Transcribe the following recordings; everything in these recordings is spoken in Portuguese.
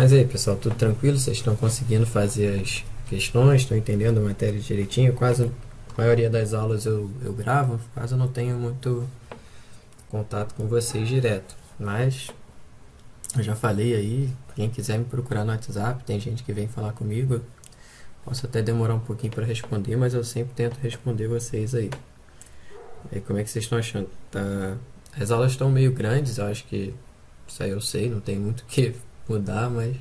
Mas aí, pessoal, tudo tranquilo? Vocês estão conseguindo fazer as questões? Estão entendendo a matéria direitinho? Quase a maioria das aulas eu gravo, quase eu não tenho muito contato com vocês direto. Mas eu já falei aí, quem quiser me procurar no WhatsApp, tem gente que vem falar comigo. Posso até demorar um pouquinho para responder, mas eu sempre tento responder vocês aí. E aí, como é que vocês estão achando? Tá... As aulas estão meio grandes, eu acho que isso aí eu sei, não tem muito o que mudar, mas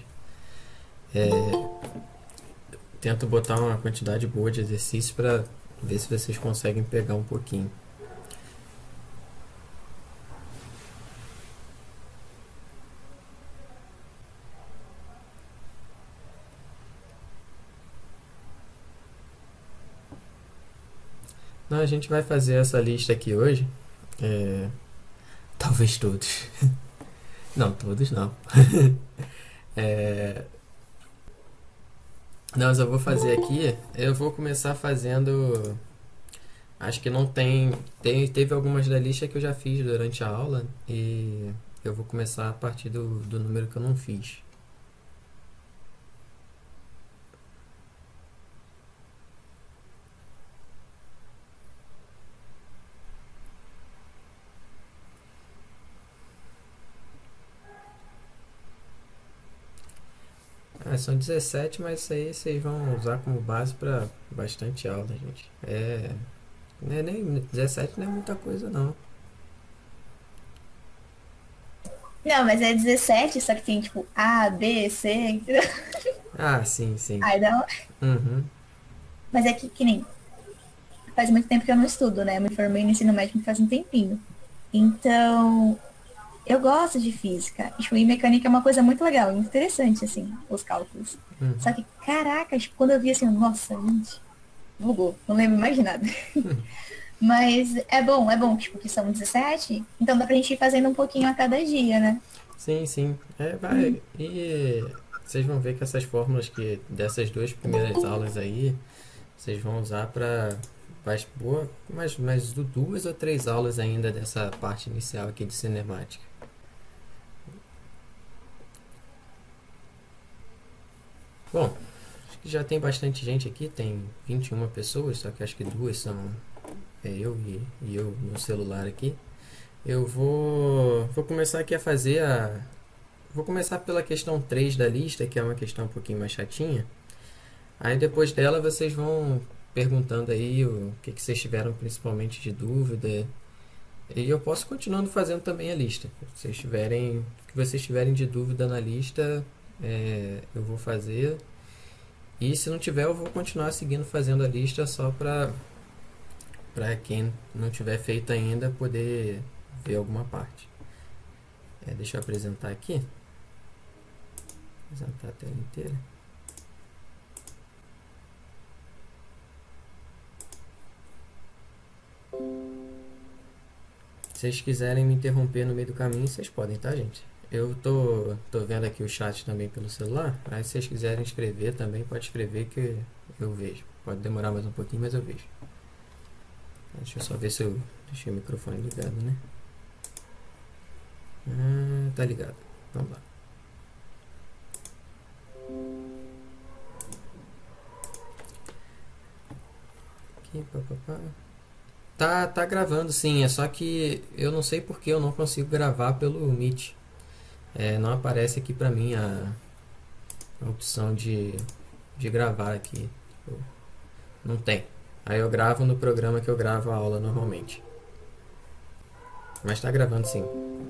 tento botar uma quantidade boa de exercícios para ver se vocês conseguem pegar um pouquinho. Não, a gente vai fazer essa lista aqui hoje. É, talvez todos. Não, todos não. É, não, mas eu vou fazer aqui. Eu vou começar fazendo. Acho que não teve algumas da lista que eu já fiz durante a aula. E eu vou começar a partir do número que eu não fiz. São 17, mas isso aí vocês vão usar como base para bastante aula, gente. Não é nem 17 não é muita coisa não. Não, mas é 17, só que tem tipo A, B, C, entendeu? Ah, sim, sim. Ai, não. Uhum. Mas é que nem. Faz muito tempo que eu não estudo, né? Eu me formei no ensino médio faz um tempinho. Então, eu gosto de física. Tipo, e mecânica é uma coisa muito legal, muito interessante, assim, os cálculos. Só que, caraca, tipo, quando eu vi assim, nossa, gente, bugou, não lembro mais de nada. Mas é bom, tipo, que são 17, então dá pra gente ir fazendo um pouquinho a cada dia, né? Sim, sim. Vai. E vocês vão ver que essas fórmulas que dessas duas primeiras aulas aí, vocês vão usar para boa, mais duas ou três aulas ainda dessa parte inicial aqui de cinemática. Bom, acho que já tem bastante gente aqui, tem 21 pessoas, só que acho que duas são eu e eu no celular aqui. Vou começar aqui a fazer a. Vou começar pela questão 3 da lista, que é uma questão um pouquinho mais chatinha. Aí depois dela vocês vão perguntando aí o que vocês tiveram principalmente de dúvida. E eu posso continuando fazendo também a lista. Se vocês tiverem, o que vocês tiverem de dúvida na lista, eu vou fazer. E se não tiver, eu vou continuar seguindo fazendo a lista só para quem não tiver feito ainda poder ver alguma parte. Deixa eu apresentar aqui. Apresentar a tela inteira. Se vocês quiserem me interromper no meio do caminho, vocês podem, tá, gente? Eu tô vendo aqui o chat também pelo celular. Aí se vocês quiserem escrever também, pode escrever que eu vejo. Pode demorar mais um pouquinho, mas eu vejo. Deixa eu só ver se eu deixei o microfone ligado, né? Tá ligado. Vamos lá. Aqui, papapá. Tá gravando sim, é só que eu não sei porque eu não consigo gravar pelo Meet. Não aparece aqui pra mim a opção de gravar aqui. Não tem. Aí eu gravo no programa que eu gravo a aula normalmente. Mas tá gravando sim.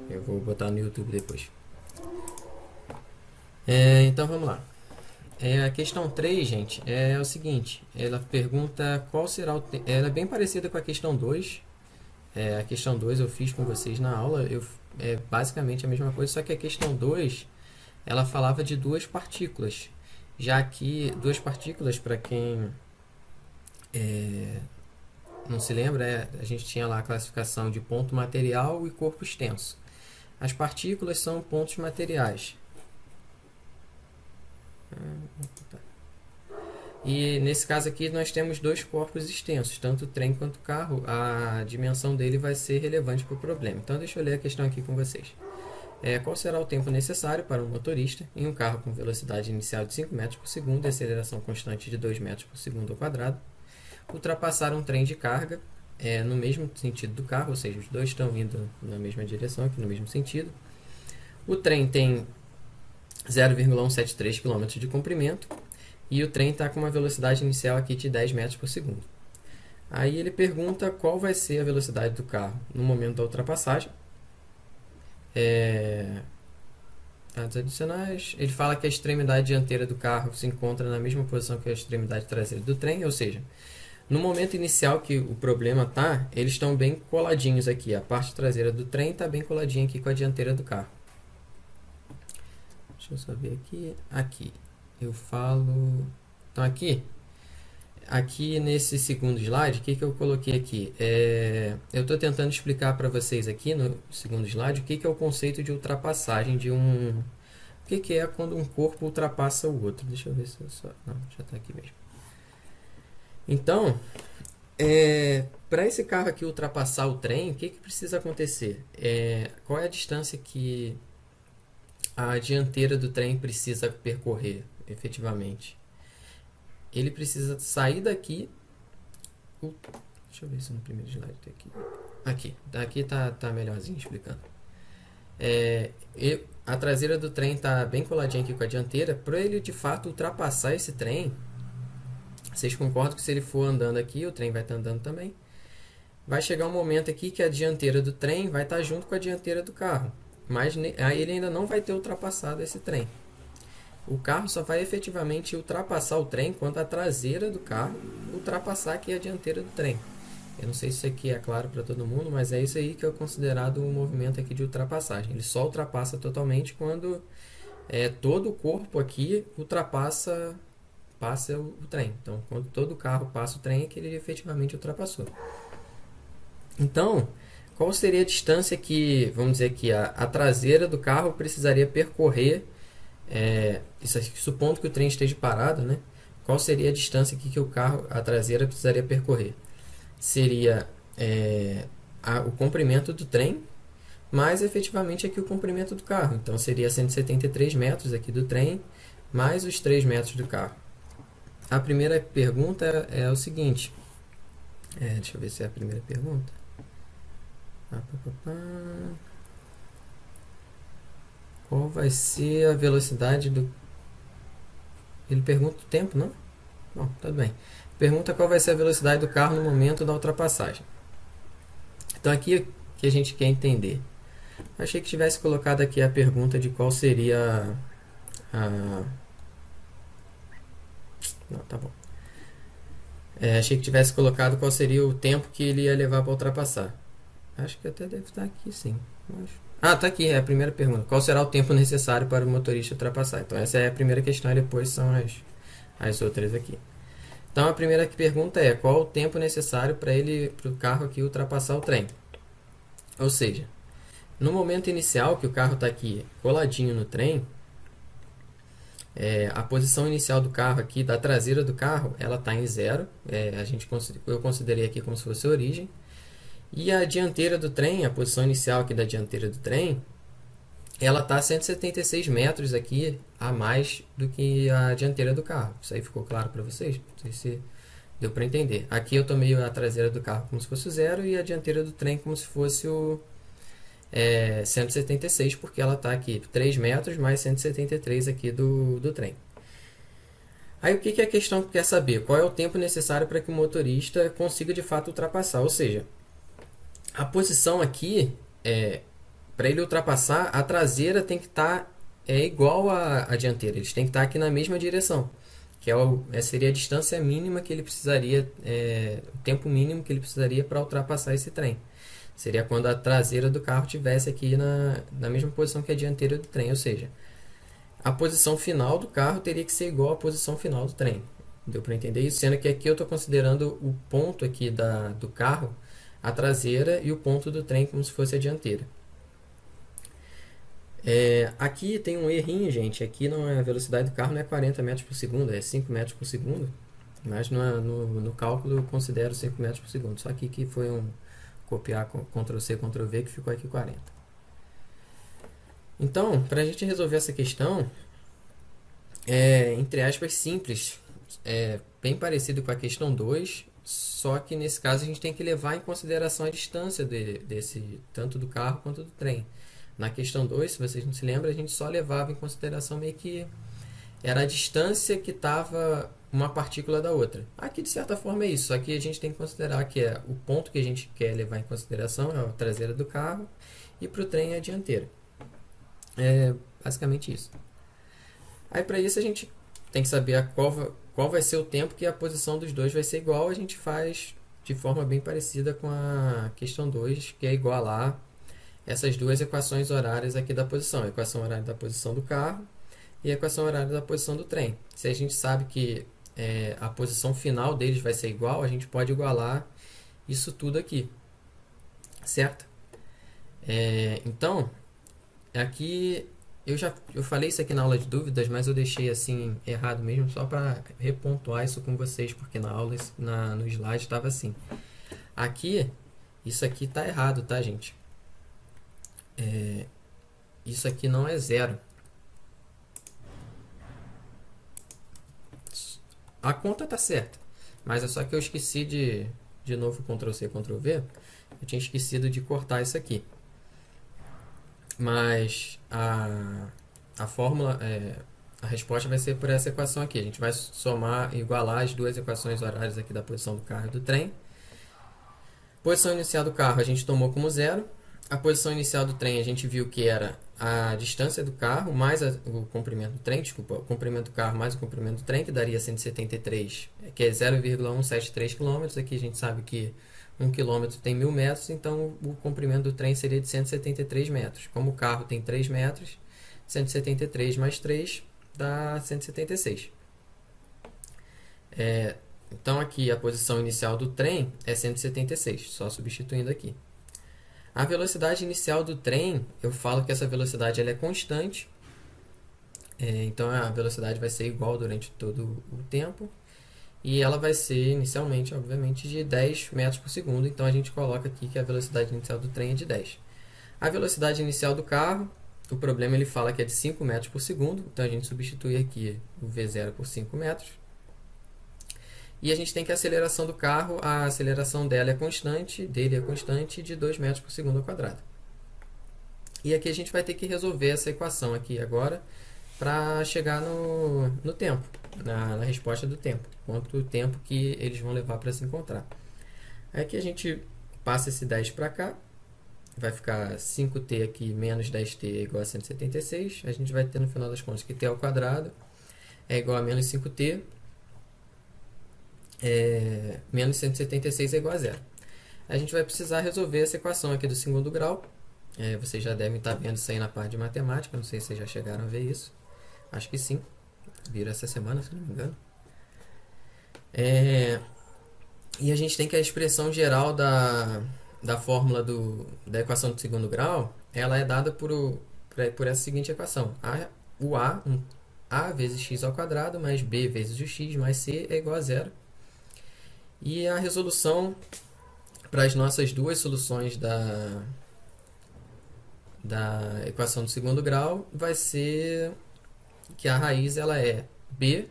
Eu vou botar no YouTube depois. Então vamos lá. A questão 3, gente, é o seguinte. Ela pergunta qual será o... Ela é bem parecida com a questão 2. A questão 2 eu fiz com vocês na aula. É basicamente a mesma coisa, só que a questão 2 ela falava de duas partículas. Já que duas partículas, para quem não se lembra, a gente tinha lá a classificação de ponto material e corpo extenso. As partículas são pontos materiais. E nesse caso aqui nós temos dois corpos extensos, tanto o trem quanto o carro. A dimensão dele vai ser relevante para o problema. Então deixa eu ler a questão aqui com vocês. Qual será o tempo necessário para um motorista em um carro com velocidade inicial de 5 metros por segundo e aceleração constante de 2 metros por segundo ao quadrado ultrapassar um trem de carga no mesmo sentido do carro, ou seja, os dois estão indo na mesma direção, aqui no mesmo sentido. O trem tem 0,173 km de comprimento e o trem está com uma velocidade inicial aqui de 10 metros por segundo. Aí ele pergunta qual vai ser a velocidade do carro no momento da ultrapassagem. Dados adicionais. Ele fala que a extremidade dianteira do carro se encontra na mesma posição que a extremidade traseira do trem, ou seja, no momento inicial que o problema está, eles estão bem coladinhos aqui. A parte traseira do trem está bem coladinha aqui com a dianteira do carro. Deixa eu só ver aqui. Aqui. Eu falo... Então aqui nesse segundo slide, o que eu coloquei aqui? Eu estou tentando explicar para vocês aqui no segundo slide o que é o conceito de ultrapassagem de um... O que é quando um corpo ultrapassa o outro. Deixa eu ver se eu só... Não, já está aqui mesmo. Então, para esse carro aqui ultrapassar o trem, o que precisa acontecer? Qual é a distância que a dianteira do trem precisa percorrer, efetivamente? Ele precisa sair daqui. Deixa eu ver se no primeiro slide tem aqui. Aqui tá melhorzinho explicando. A traseira do trem está bem coladinha aqui com a dianteira. Para ele de fato ultrapassar esse trem, vocês concordam que se ele for andando aqui, o trem vai estar andando também. Vai chegar um momento aqui que a dianteira do trem vai estar junto com a dianteira do carro. Mas aí ele ainda não vai ter ultrapassado esse trem. O carro só vai efetivamente ultrapassar o trem quando a traseira do carro ultrapassar aqui a dianteira do trem. Eu não sei se isso aqui é claro para todo mundo, mas é isso aí que é considerado um movimento aqui de ultrapassagem. Ele só ultrapassa totalmente quando todo o corpo aqui passa o trem. Então, quando todo o carro passa o trem, é que ele efetivamente ultrapassou. Então, qual seria a distância que, vamos dizer que a traseira do carro precisaria percorrer, isso aqui, supondo que o trem esteja parado, né? Qual seria a distância aqui que a traseira precisaria percorrer? Seria o comprimento do trem, mais efetivamente aqui o comprimento do carro. Então, seria 173 metros aqui do trem, mais os 3 metros do carro. A primeira pergunta é o seguinte. Deixa eu ver se é a primeira pergunta. Qual vai ser a velocidade do... Ele pergunta o tempo, não? Bom, tudo bem. Pergunta qual vai ser a velocidade do carro no momento da ultrapassagem. Então aqui que a gente quer entender. Achei que tivesse colocado aqui a pergunta de qual seria a... Não, tá bom. Achei que tivesse colocado qual seria o tempo que ele ia levar para ultrapassar. Acho que até deve estar aqui, sim. Tá aqui, é a primeira pergunta. Qual será o tempo necessário para o motorista ultrapassar? Então, essa é a primeira questão e depois são as outras aqui. Então, a primeira pergunta é qual o tempo necessário para o carro aqui ultrapassar o trem? Ou seja, no momento inicial que o carro está aqui coladinho no trem, a posição inicial do carro aqui, da traseira do carro, ela está em 0. Eu considerei aqui como se fosse a origem. E a dianteira do trem, a posição inicial aqui da dianteira do trem, ela está a 176 metros aqui a mais do que a dianteira do carro. Isso aí ficou claro para vocês? Não sei se deu para entender. Aqui eu tomei a traseira do carro como se fosse o 0 e a dianteira do trem como se fosse o 176, porque ela está aqui 3 metros mais 173 aqui do trem. Aí o que a questão quer saber? Qual é o tempo necessário para que o motorista consiga de fato ultrapassar? Ou seja, a posição aqui, para ele ultrapassar, a traseira tem que estar igual à dianteira. Eles têm que estar aqui na mesma direção, que seria a distância mínima que ele precisaria, o tempo mínimo que ele precisaria para ultrapassar esse trem. Seria quando a traseira do carro estivesse aqui na mesma posição que a dianteira do trem, ou seja, a posição final do carro teria que ser igual à posição final do trem. Deu para entender isso? Sendo que aqui eu estou considerando o ponto aqui do carro, a traseira, e o ponto do trem como se fosse a dianteira. Aqui tem um errinho, gente. Aqui não a velocidade do carro não é 40 metros por segundo, é 5 metros por segundo. Mas no cálculo eu considero 5 metros por segundo. Só aqui que foi copiar Ctrl+C, Ctrl+V, que ficou aqui 40. Então, para a gente resolver essa questão, entre aspas, simples, bem parecido com a questão 2, só que nesse caso a gente tem que levar em consideração a distância desse, tanto do carro quanto do trem. Na questão 2, se vocês não se lembram, a gente só levava em consideração meio que era a distância que estava uma partícula da outra. Aqui, de certa forma, é isso. Aqui a gente tem que considerar que o ponto que a gente quer levar em consideração é a traseira do carro e para o trem é a dianteira. É basicamente isso. Aí, para isso, a gente tem que saber qual vai ser o tempo que a posição dos dois vai ser igual. A gente faz de forma bem parecida com a questão 2, que é igualar essas duas equações horárias aqui da posição. A equação horária da posição do carro e a equação horária da posição do trem. Se a gente sabe que a posição final deles vai ser igual, a gente pode igualar isso tudo aqui, certo? Então, aqui eu falei isso aqui na aula de dúvidas, mas eu deixei assim errado mesmo, só para repontuar isso com vocês, porque na aula, no slide estava assim. Aqui, isso aqui está errado, tá, gente? Isso aqui não é zero. A conta tá certa, mas é só que eu esqueci de novo Ctrl+C, Ctrl+V, eu tinha esquecido de cortar isso aqui. Mas a fórmula, a resposta vai ser por essa equação aqui. A gente vai somar, igualar as duas equações horárias aqui da posição do carro e do trem. Posição inicial do carro a gente tomou como zero. A posição inicial do trem a gente viu que era a distância do carro mais o comprimento do trem, desculpa, o comprimento do carro mais o comprimento do trem, que daria 173, que é 0,173 km. Aqui a gente sabe que 1 km tem 1.000 metros, então o comprimento do trem seria de 173 metros. Como o carro tem 3 metros, 173 mais 3 dá 176. Então aqui a posição inicial do trem é 176, só substituindo aqui. A velocidade inicial do trem, eu falo que essa velocidade ela é constante, então a velocidade vai ser igual durante todo o tempo, e ela vai ser inicialmente, obviamente, de 10 metros por segundo, então a gente coloca aqui que a velocidade inicial do trem é de 10. A velocidade inicial do carro, o problema ele fala que é de 5 metros por segundo, então a gente substitui aqui o V0 por 5 metros. E a gente tem que a aceleração do carro, a aceleração dele é constante de 2 metros por segundo ao quadrado. E aqui a gente vai ter que resolver essa equação aqui agora para chegar no tempo, na resposta do tempo, quanto tempo que eles vão levar para se encontrar. Aqui a gente passa esse 10 para cá, vai ficar 5t aqui menos 10t é igual a 176, a gente vai ter no final das contas que t ao quadrado é igual a menos 5t, menos 176 é igual a zero. A gente vai precisar resolver essa equação aqui do segundo grau. Vocês já devem estar vendo isso aí na parte de matemática, não sei se vocês já chegaram a ver isso. Acho que sim, viram essa semana, se não me engano. E a gente tem que a expressão geral da fórmula da equação do segundo grau, ela é dada por essa seguinte equação. A vezes x ao quadrado mais b vezes o x mais c é igual a zero. E a resolução para as nossas duas soluções da equação do segundo grau vai ser que a raiz ela é b,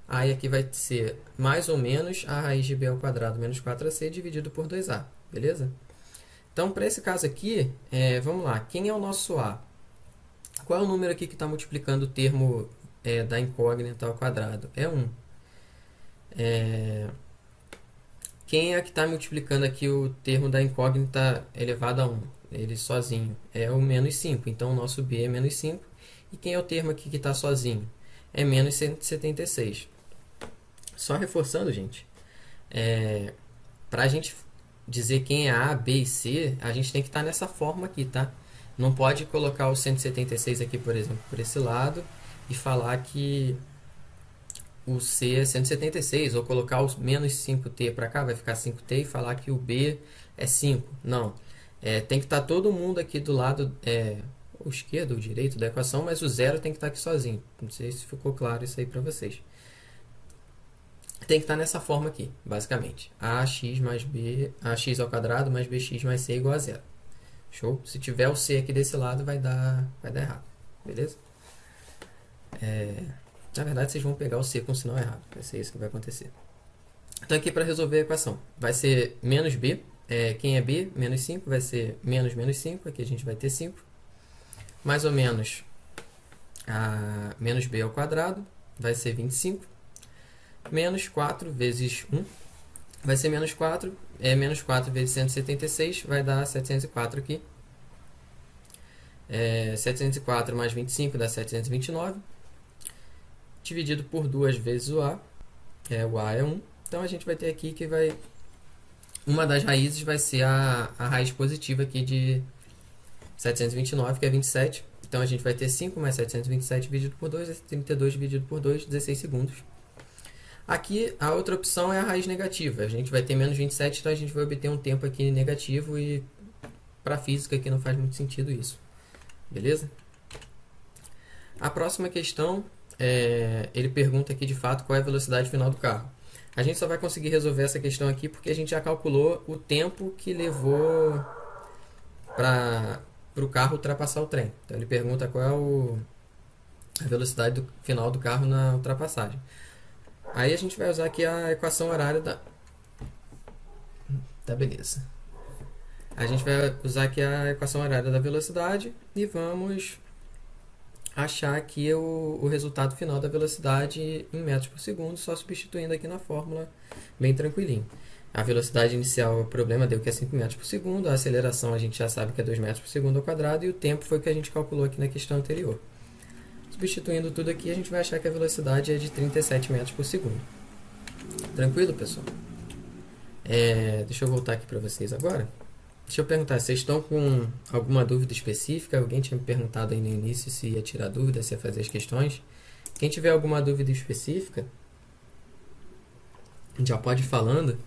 aí aqui vai ser mais ou menos a raiz de b ao quadrado menos 4ac dividido por 2a, beleza? Então, para esse caso aqui, vamos lá, quem é o nosso a? Qual é o número aqui que está multiplicando o termo da incógnita ao quadrado? É 1. Quem é que está multiplicando aqui o termo da incógnita elevado a 1? Ele sozinho. É o menos 5. Então, o nosso b é menos 5. E quem é o termo aqui que está sozinho? É menos 176. Só reforçando, gente. Para a gente dizer quem é A, B e C, a gente tem que estar nessa forma aqui, tá? Não pode colocar o 176 aqui, por exemplo, por esse lado e falar que o C é 176, ou colocar o menos 5t para cá, vai ficar 5t, e falar que o B é 5. Não. Tem que estar todo mundo aqui do lado ou esquerdo ou direito da equação, mas o zero tem que estar aqui sozinho. Não sei se ficou claro isso aí para vocês. Tem que estar nessa forma aqui, basicamente. ax mais b, ax ao quadrado mais bx mais c igual a zero. Show? Se tiver o c aqui desse lado, vai dar errado. beleza? Na verdade, vocês vão pegar o C com o sinal errado. Vai ser isso que vai acontecer. Então, aqui para resolver a equação, vai ser menos B. Quem é B? Menos 5 vai ser menos menos 5. Aqui a gente vai ter 5. Mais ou menos menos B ao quadrado vai ser 25. Menos 4 vezes 1 vai ser menos 4. Menos 4 vezes 176 vai dar 704 aqui. 704 mais 25 dá 729. Dividido por 2 vezes o A. O A é 1. Então a gente vai ter aqui que uma das raízes vai ser a raiz positiva aqui de 729, que é 27. Então a gente vai ter 5 mais 727 dividido por 2, 32 dividido por 2, 16 segundos. Aqui a outra opção é a raiz negativa. A gente vai ter menos 27, então a gente vai obter um tempo aqui negativo e para física aqui não faz muito sentido isso. Beleza? A próxima questão, ele pergunta aqui de fato qual é a velocidade final do carro. A gente só vai conseguir resolver essa questão aqui porque a gente já calculou o tempo que levou para o carro ultrapassar o trem. Então ele pergunta qual é a velocidade final do carro na ultrapassagem. Aí a gente vai usar aqui a equação horária da... Tá, beleza. A gente vai usar aqui a equação horária da velocidade e vamos achar aqui o resultado final da velocidade em metros por segundo, só substituindo aqui na fórmula, bem tranquilinho. A velocidade inicial, o problema deu que é 5 metros por segundo, a aceleração a gente já sabe que é 2 metros por segundo ao quadrado, e o tempo foi o que a gente calculou aqui na questão anterior. Substituindo tudo aqui, a gente vai achar que a velocidade é de 37 metros por segundo. Tranquilo, pessoal? Deixa eu voltar aqui para vocês agora. Deixa eu perguntar, vocês estão com alguma dúvida específica? Alguém tinha me perguntado aí no início se ia tirar dúvida, se ia fazer as questões. Quem tiver alguma dúvida específica, já pode ir falando,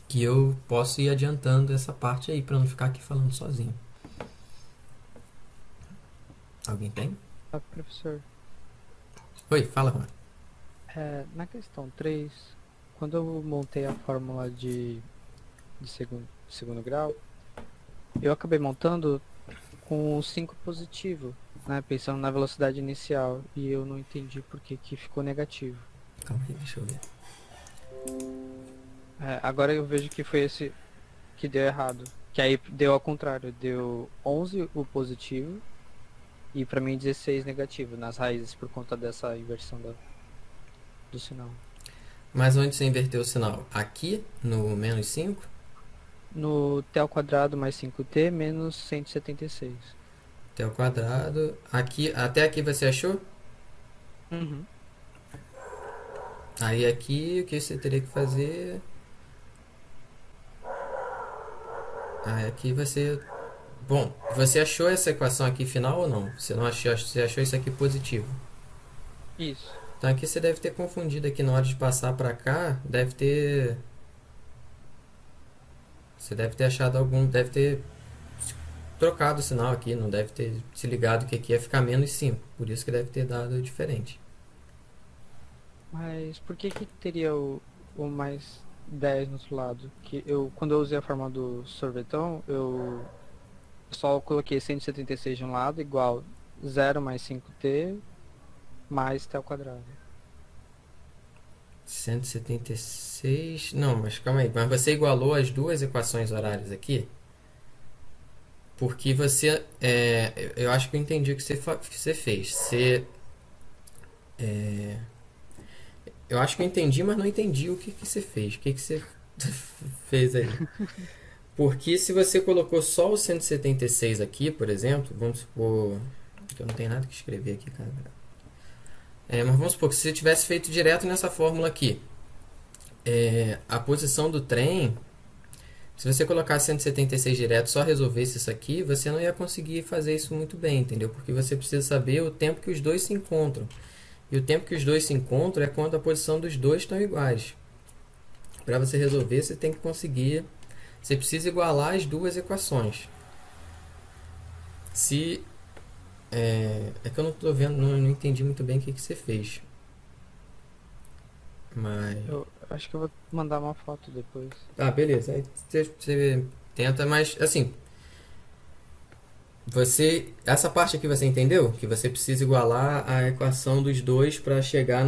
que eu posso ir adiantando essa parte aí, para não ficar aqui falando sozinho. Alguém tem? Professor, Oi, fala, Juan. na questão 3, quando eu montei a fórmula de segundo grau, eu acabei montando com 5 positivo, né, pensando na velocidade inicial, e eu não entendi por que ficou negativo. Calma aí, deixa eu ver. Agora eu vejo que foi esse que deu errado, que aí deu ao contrário, deu 11 o positivo e pra mim 16 negativo nas raízes por conta dessa inversão do sinal. Mas onde você inverteu o sinal? Aqui, no menos 5? No t ao quadrado mais 5t menos 176. T ao quadrado. Aqui, até aqui você achou? Uhum. Aí aqui o que você teria que fazer... Aí aqui você... Bom, você achou essa equação aqui final ou não? Você não achou, você achou isso aqui positivo? Isso. Então aqui você deve ter confundido aqui na hora de passar para cá, você deve ter achado deve ter trocado o sinal aqui, não deve ter se ligado que aqui ia ficar menos 5, por isso que deve ter dado diferente. Mas por que teria o mais 10 no outro lado? Quando eu usei a forma do sorvetão, eu só coloquei 176 de um lado igual 0 mais 5t mais t ao quadrado. 176... Não, mas calma aí. Mas você igualou as duas equações horárias aqui? Porque você... eu acho que eu entendi o que você fez. Eu acho que eu entendi, mas não entendi o que você fez. O que você fez aí? Porque se você colocou só o 176 aqui, por exemplo, vamos supor... que eu não tenho nada que escrever aqui, cara. Mas vamos supor que se você tivesse feito direto nessa fórmula aqui, a posição do trem, se você colocasse 176 direto, só resolvesse isso aqui, você não ia conseguir fazer isso muito bem, entendeu? Porque você precisa saber o tempo que os dois se encontram. E o tempo que os dois se encontram é quando a posição dos dois estão iguais. Para você resolver, você tem que conseguir... Você precisa igualar as duas equações. É que eu não estou vendo, não entendi muito bem o que você fez. Mas... Eu acho que eu vou mandar uma foto depois. Ah, beleza. Aí você tenta, mas assim... Essa parte aqui você entendeu? Que você precisa igualar a equação dos dois para chegar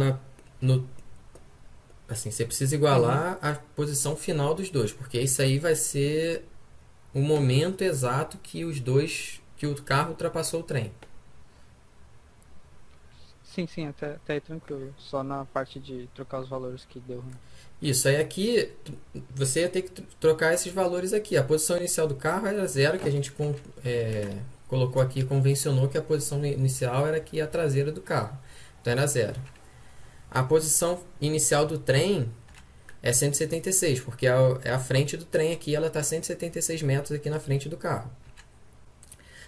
no, assim, você precisa Uhum. igualar a posição final dos dois, porque isso aí vai ser o momento exato que o carro ultrapassou o trem. Sim, sim, até aí tranquilo. Só na parte de trocar os valores que deu ruim. Isso aí aqui, você ia ter que trocar esses valores aqui. A posição inicial do carro era zero, que a gente colocou aqui, convencionou que a posição inicial era aqui a traseira do carro. Então era zero. A posição inicial do trem é 176, porque é a frente do trem aqui, ela está 176 metros aqui na frente do carro.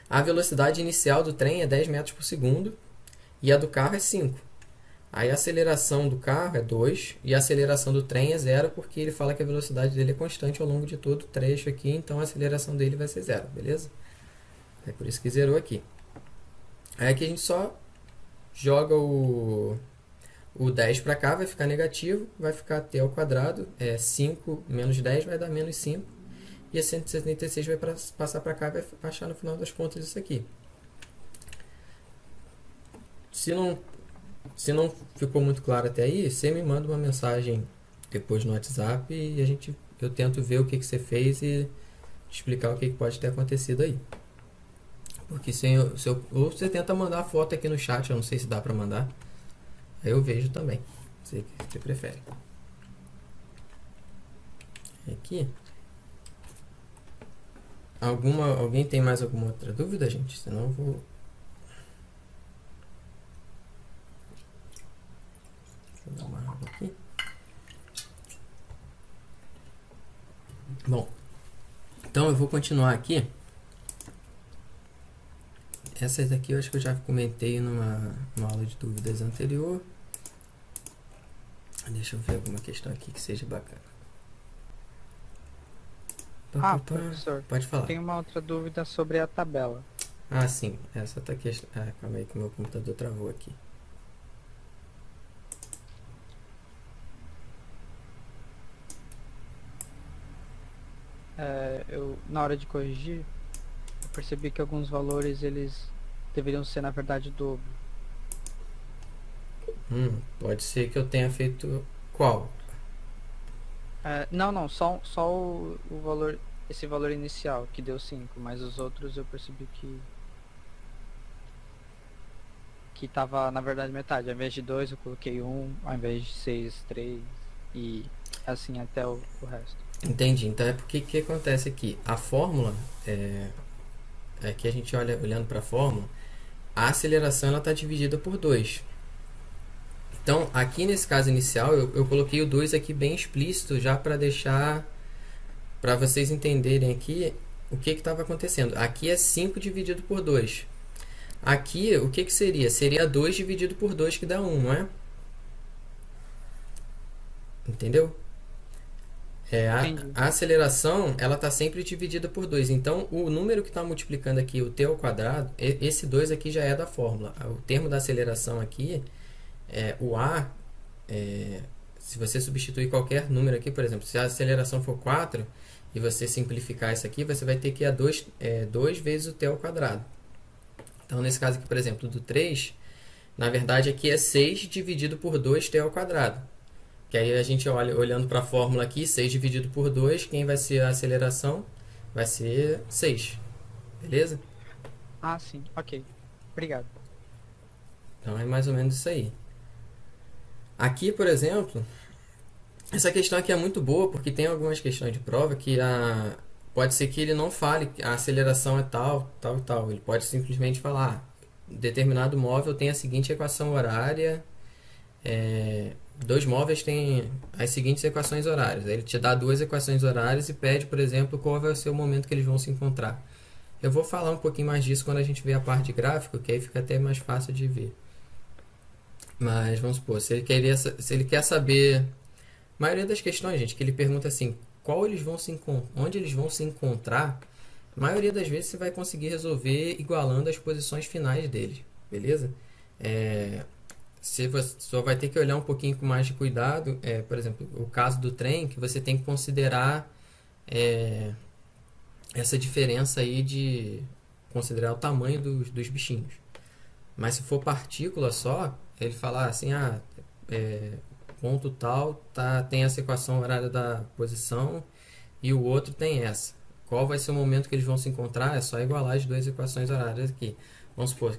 A velocidade inicial do trem é 10 metros por segundo e a do carro é 5. Aí a aceleração do carro é 2 e a aceleração do trem é zero, porque ele fala que a velocidade dele é constante ao longo de todo o trecho aqui, então a aceleração dele vai ser zero, beleza? É por isso que zerou aqui. Aí aqui a gente só joga o 10 para cá, vai ficar negativo, vai ficar t ao quadrado, 5 menos 10 vai dar menos 5, e a 176 vai passar para cá e vai achar no final das contas isso aqui. Se não, se não ficou muito claro até aí, você me manda uma mensagem depois no WhatsApp e eu tento ver o que você fez e te explicar o que pode ter acontecido aí. Porque ou você tenta mandar a foto aqui no chat, eu não sei se dá para mandar. Aí eu vejo também, se você prefere. Aqui. Alguém tem mais alguma outra dúvida, gente? Senão eu vou. Deixa eu dar uma água aqui. Bom, então eu vou continuar aqui. Essas aqui eu acho que eu já comentei numa aula de dúvidas anterior. Deixa eu ver alguma questão aqui que seja bacana. Professor, Pode eu falar. tenho uma outra dúvida sobre a tabela. Ah, sim. Essa tá questão. Ah, calma aí que meu computador travou aqui. Na hora de corrigir, eu percebi que alguns valores eles deveriam ser na verdade o dobro. Pode ser que eu tenha feito qual? Não, não, só o valor, esse valor inicial que deu 5, mas os outros eu percebi que tava na verdade metade. Ao invés de 2 eu coloquei 1, ao invés de 6, 3 e assim até o resto. Entendi. Então é porque que acontece aqui? A fórmula é que a gente olhando para a fórmula, a aceleração ela está dividida por 2. Então, aqui nesse caso inicial, eu coloquei o 2 aqui bem explícito já para deixar para vocês entenderem aqui o que estava acontecendo. Aqui é 5 dividido por 2. Aqui, o que seria? Seria 2 dividido por 2 que dá 1, não é? Entendeu? Entendi. A aceleração ela está sempre dividida por 2. Então, o número que está multiplicando aqui, o t ao quadrado, esse 2 aqui já é da fórmula. O termo da aceleração aqui, o a, se você substituir qualquer número aqui, por exemplo, se a aceleração for 4 e você simplificar isso aqui, você vai ter que ir a 2 vezes o t ao quadrado. Então, nesse caso aqui, por exemplo, do 3, na verdade aqui é 6 dividido por 2t ao quadrado. Que aí a gente olhando para a fórmula aqui, 6 dividido por 2, quem vai ser a aceleração? Vai ser 6. Beleza? Sim, ok. Obrigado. Então é mais ou menos isso aí. Aqui, por exemplo, essa questão aqui é muito boa, porque tem algumas questões de prova que pode ser que ele não fale que a aceleração é tal, tal e tal. Ele pode simplesmente falar, determinado móvel tem a seguinte equação horária, dois móveis têm as seguintes equações horárias. Aí ele te dá duas equações horárias e pede, por exemplo, qual vai ser o momento que eles vão se encontrar. Eu vou falar um pouquinho mais disso quando a gente ver a parte de gráfico, que aí fica até mais fácil de ver. Mas vamos supor, se ele quer saber, a maioria das questões, gente, que ele pergunta assim, onde eles vão se encontrar, a maioria das vezes você vai conseguir resolver igualando as posições finais deles, beleza? Você só vai ter que olhar um pouquinho com mais de cuidado, por exemplo, o caso do trem, que você tem que considerar essa diferença aí considerar o tamanho dos bichinhos. Mas se for partícula só, ele falar assim, ponto tal tem essa equação horária da posição e o outro tem essa. Qual vai ser o momento que eles vão se encontrar? É só igualar as duas equações horárias aqui. Vamos supor,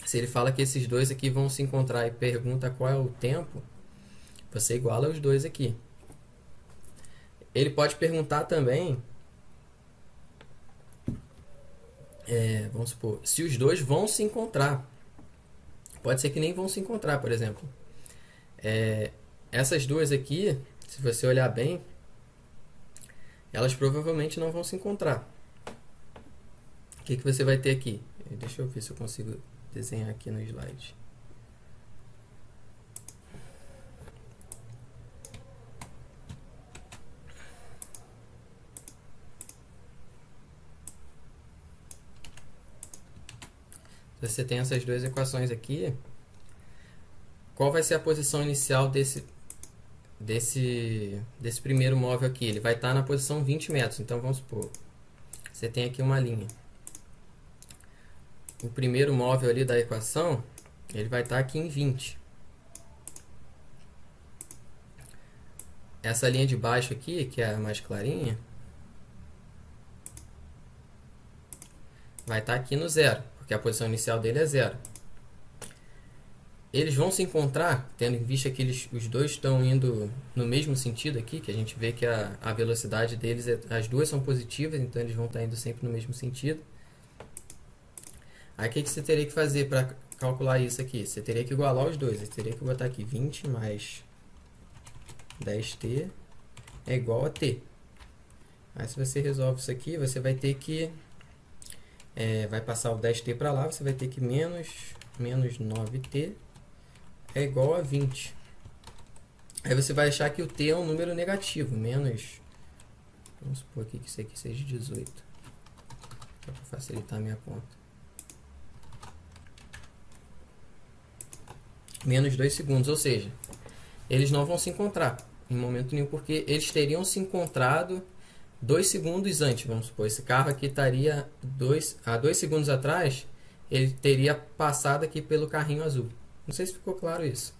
se ele fala que esses dois aqui vão se encontrar e pergunta qual é o tempo, você iguala os dois aqui. Ele pode perguntar também, vamos supor, se os dois vão se encontrar. Pode ser que nem vão se encontrar, por exemplo. Essas duas aqui, se você olhar bem, elas provavelmente não vão se encontrar. O que você vai ter aqui? Deixa eu ver se eu consigo desenhar aqui no slide. Você tem essas duas equações aqui. Qual vai ser a posição inicial desse primeiro móvel aqui? Ele vai estar na posição 20 metros. Então, vamos supor, você tem aqui uma linha. O primeiro móvel ali da equação, ele vai estar aqui em 20. Essa linha de baixo aqui, que é a mais clarinha, vai estar aqui no 0, porque a posição inicial dele é 0. Eles vão se encontrar, tendo em vista que os dois estão indo no mesmo sentido aqui, que a gente vê que a velocidade deles, as duas são positivas, então eles vão estar indo sempre no mesmo sentido. Aí o que você teria que fazer para calcular isso aqui? Você teria que igualar os dois. Você teria que botar aqui 20 mais 10t é igual a t. Aí se você resolve isso aqui, você vai ter que... vai passar o 10t para lá, você vai ter que menos 9t é igual a 20. Aí você vai achar que o t é um número negativo, menos... Vamos supor aqui que isso aqui seja 18. Só para facilitar a minha conta. Menos 2 segundos, ou seja, eles não vão se encontrar em momento nenhum, porque eles teriam se encontrado 2 segundos antes. Vamos supor, esse carro aqui estaria 2 segundos atrás, ele teria passado aqui pelo carrinho azul. Não sei se ficou claro isso.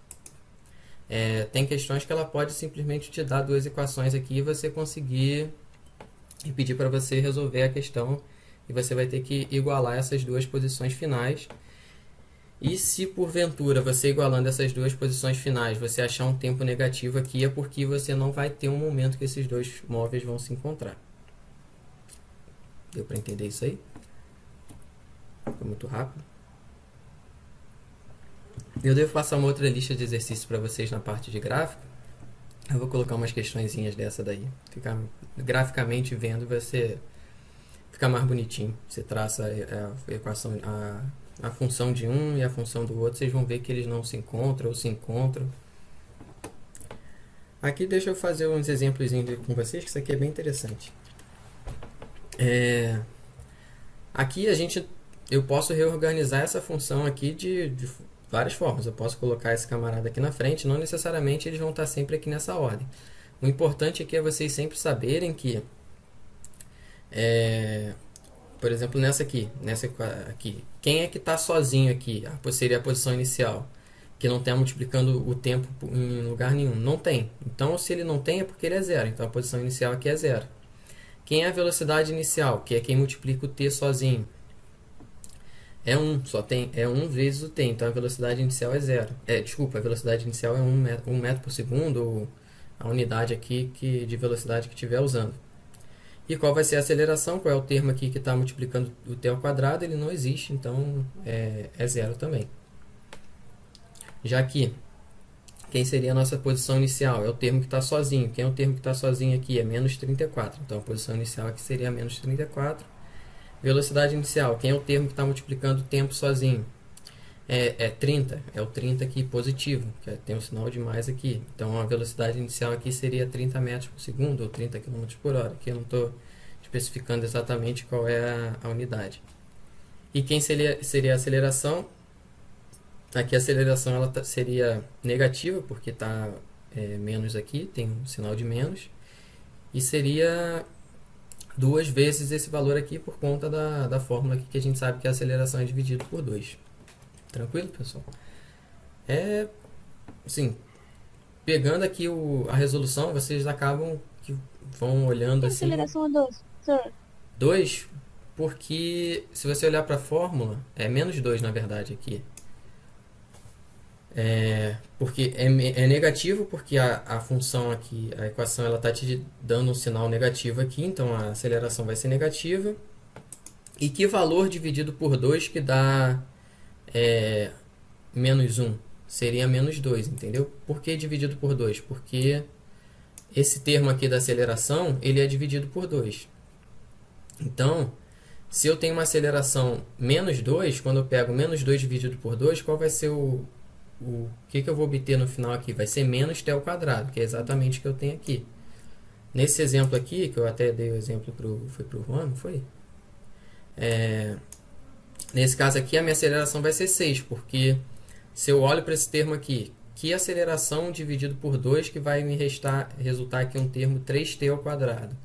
Tem questões que ela pode simplesmente te dar duas equações aqui e você conseguir e pedir para você resolver a questão, e você vai ter que igualar essas duas posições finais. E se porventura você igualando essas duas posições finais, você achar um tempo negativo aqui, é porque você não vai ter um momento que esses dois móveis vão se encontrar. Deu para entender isso aí? Ficou muito rápido. Eu devo passar uma outra lista de exercícios para vocês na parte de gráfico. Eu vou colocar umas questõezinhas dessa daí. Ficar graficamente vendo, vai ficar mais bonitinho. Você traça a equação, a função de um e a função do outro, vocês vão ver que eles não se encontram ou se encontram. Aqui deixa eu fazer uns exemplos com vocês, que isso aqui é bem interessante. Aqui eu posso reorganizar essa função aqui de várias formas. Eu posso colocar esse camarada aqui na frente, não necessariamente eles vão estar sempre aqui nessa ordem. O importante aqui é vocês sempre saberem que por exemplo, nessa aqui, quem é que está sozinho aqui? Seria a posição inicial, que não está multiplicando o tempo em lugar nenhum. Não tem. Então, se ele não tem, é porque ele é zero. Então, a posição inicial aqui é zero. Quem é a velocidade inicial? Que é quem multiplica o t sozinho. É 1, é 1 vezes o t. Então, a velocidade inicial é zero. Desculpa, a velocidade inicial é 1 metro por segundo, ou a unidade aqui de velocidade que estiver usando. E qual vai ser a aceleração? Qual é o termo aqui que está multiplicando o t ao quadrado? Ele não existe, então é zero também. Já aqui, quem seria a nossa posição inicial? É o termo que está sozinho. Quem é o termo que está sozinho aqui? É menos 34. Então, a posição inicial aqui seria menos 34. Velocidade inicial. Quem é o termo que está multiplicando o tempo sozinho? É 30. É o 30 aqui positivo, que tem um sinal de mais aqui. Então, a velocidade inicial aqui seria 30 metros por segundo, ou 30 km por hora. Aqui eu não estou especificando exatamente qual é a unidade. E quem seria a aceleração? Aqui a aceleração ela seria negativa, porque está menos aqui, tem um sinal de menos. E seria duas vezes esse valor aqui por conta da fórmula aqui que a gente sabe que a aceleração é dividido por 2. Tranquilo, pessoal? Assim, pegando aqui a resolução, vocês acabam que vão olhando Que assim. aceleração é 2, senhor? 2, porque se você olhar para a fórmula, é menos 2 na verdade aqui. Porque é negativo, porque a função aqui, a equação, ela está te dando um sinal negativo aqui, então a aceleração vai ser negativa. E que valor dividido por 2 que dá menos 1? Seria menos 2, entendeu? Por que dividido por 2? Porque esse termo aqui da aceleração, ele é dividido por 2. Então, se eu tenho uma aceleração menos 2, quando eu pego menos 2 dividido por 2, qual vai ser o que eu vou obter no final aqui? Vai ser menos t ao quadrado, que é exatamente o que eu tenho aqui. Nesse exemplo aqui, que eu até dei o exemplo foi para o Juan, não foi? Nesse caso aqui, a minha aceleração vai ser 6, porque se eu olho para esse termo aqui, que aceleração dividido por 2 que vai me resultar aqui um termo 3t ao quadrado?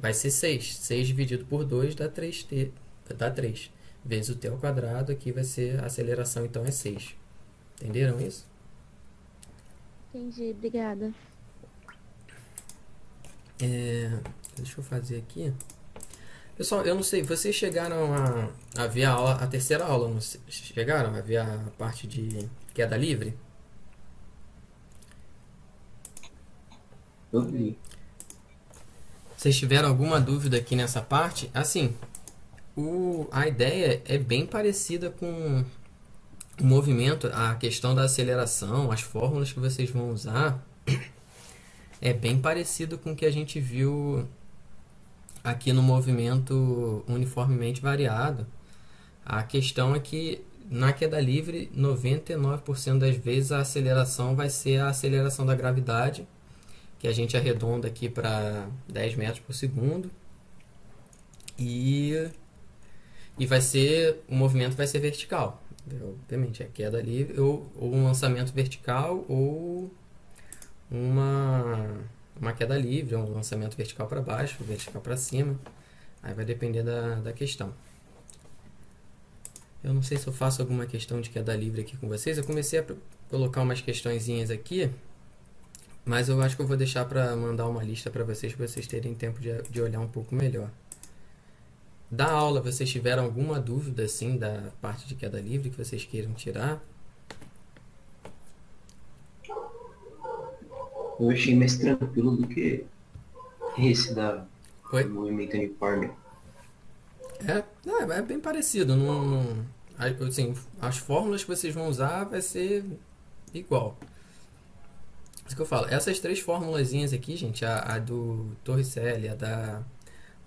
Vai ser 6. 6 dividido por 2 dá 3t, dá 3. Vezes o t ao quadrado, aqui vai ser a aceleração, então é 6. Entenderam isso? Entendi, obrigada. Deixa eu fazer aqui. Pessoal, eu não sei, vocês chegaram a ver a terceira aula, não chegaram a ver a parte de queda livre? Eu vi. Vocês tiveram alguma dúvida aqui nessa parte? Assim, a ideia é bem parecida com o movimento, a questão da aceleração, as fórmulas que vocês vão usar, é bem parecido com o que a gente viu aqui no movimento uniformemente variado. A questão é que na queda livre, 99% das vezes a aceleração vai ser a aceleração da gravidade, que a gente arredonda aqui para 10 metros por segundo. E o movimento vai ser vertical. Obviamente, é queda livre, ou um lançamento vertical, ou uma queda livre, um lançamento vertical para baixo, vertical para cima. Aí vai depender da questão. Eu não sei se eu faço alguma questão de queda livre aqui com vocês. Eu comecei a colocar umas questõezinhas aqui, mas eu acho que eu vou deixar para mandar uma lista para vocês terem tempo de olhar um pouco melhor. Da aula, vocês tiveram alguma dúvida assim da parte de queda livre que vocês queiram tirar? Eu achei mais tranquilo do que esse do Oi? movimento uniforme. É bem parecido. Assim, as fórmulas que vocês vão usar vai ser igual. Isso que eu falo. Essas três formulazinhas aqui, gente, a do Torricelli, a da